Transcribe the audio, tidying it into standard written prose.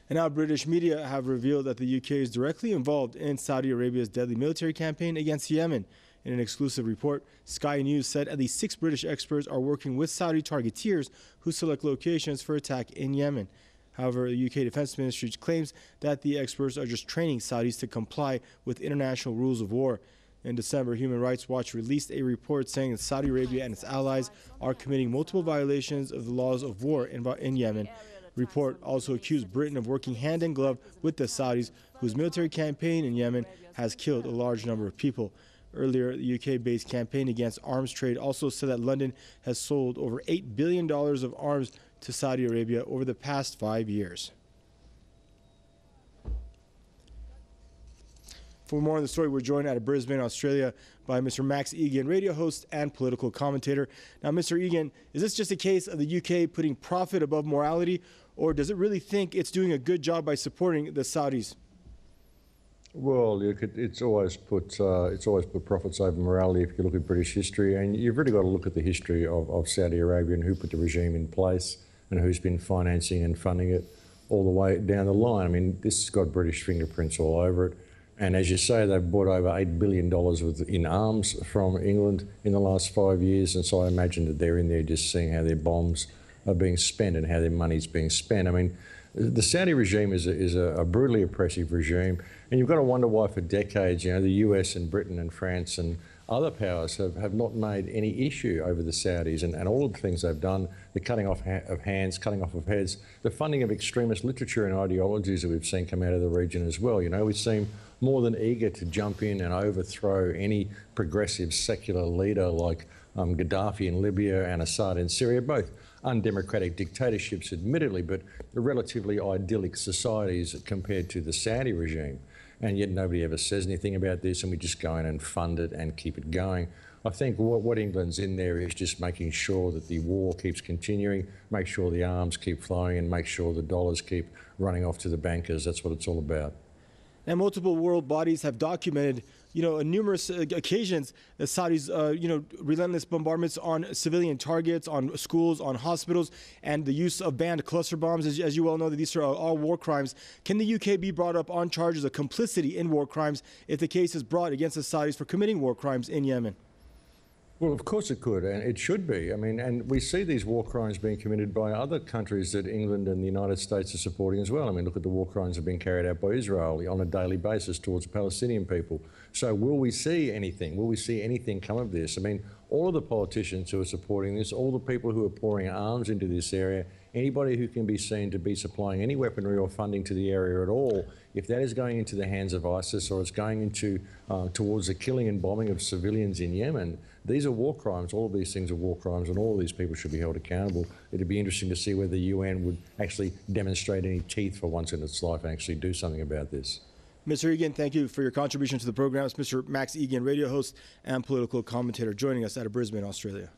And now British media have revealed that the UK is directly involved in Saudi Arabia's deadly military campaign against Yemen. In an exclusive report, Sky News said at least 6 British experts are working with Saudi targeteers who select locations for attack in Yemen. However, the UK Defense Ministry claims that the experts are just training Saudis to comply with international rules of war. In December, Human Rights Watch released a report saying that Saudi Arabia and its allies are committing multiple violations of the laws of war in Yemen. The report also accused Britain of working hand in glove with the Saudis, whose military campaign in Yemen has killed a large number of people. Earlier, the UK-based campaign against arms trade also said that London has sold over $8 billion of arms to Saudi Arabia over the past 5 years. For more on the story, we're joined out of Brisbane, Australia, by Mr. Max Igan, radio host and political commentator. Now, Mr. Igan, is this just a case of the UK putting profit above morality, or does it really think it's doing a good job by supporting the Saudis? Well, it's always put profits over morality if you look at British history, and you've really got to look at the history of Saudi Arabia and who put the regime in place and who's been financing and funding it all the way down the line. I mean, this has got British fingerprints all over it. And as you say, they've bought over $8 billion in arms from England in the last 5 years. And so I imagine that they're in there just seeing how their bombs are being spent and how their money's being spent. I mean, the Saudi regime is a brutally oppressive regime. And you've got to wonder why for decades, the US and Britain and France and other powers have not made any issue over the Saudis and all of the things they've done, the cutting off of hands, cutting off of heads, the funding of extremist literature and ideologies that we've seen come out of the region as well. We seem more than eager to jump in and overthrow any progressive secular leader like Gaddafi in Libya and Assad in Syria, both undemocratic dictatorships admittedly, but relatively idyllic societies compared to the Saudi regime. And yet nobody ever says anything about this, and we just go in and fund it and keep it going. I think what England's in there is just making sure that the war keeps continuing, make sure the arms keep flowing, and make sure the dollars keep running off to the bankers. That's what it's all about. And multiple world bodies have documented, on numerous occasions, the Saudis, relentless bombardments on civilian targets, on schools, on hospitals, and the use of banned cluster bombs. As you well know, that these are all war crimes. Can the UK be brought up on charges of complicity in war crimes if the case is brought against the Saudis for committing war crimes in Yemen? Well, of course it could, and it should be. I mean, and we see these war crimes being committed by other countries that England and the United States are supporting as well. I mean, look at the war crimes that are being carried out by Israel on a daily basis towards the Palestinian people. So will we see anything? Will we see anything come of this? I mean, all of the politicians who are supporting this, all the people who are pouring arms into this area, anybody who can be seen to be supplying any weaponry or funding to the area at all, if that is going into the hands of ISIS or it's going into towards the killing and bombing of civilians in Yemen, these are war crimes. All of these things are war crimes, and all of these people should be held accountable. It'd be interesting to see whether the UN would actually demonstrate any teeth for once in its life and actually do something about this. Mr. Egan, thank you for your contribution to the program. It's Mr. Max Egan, radio host and political commentator, joining us out of Brisbane, Australia.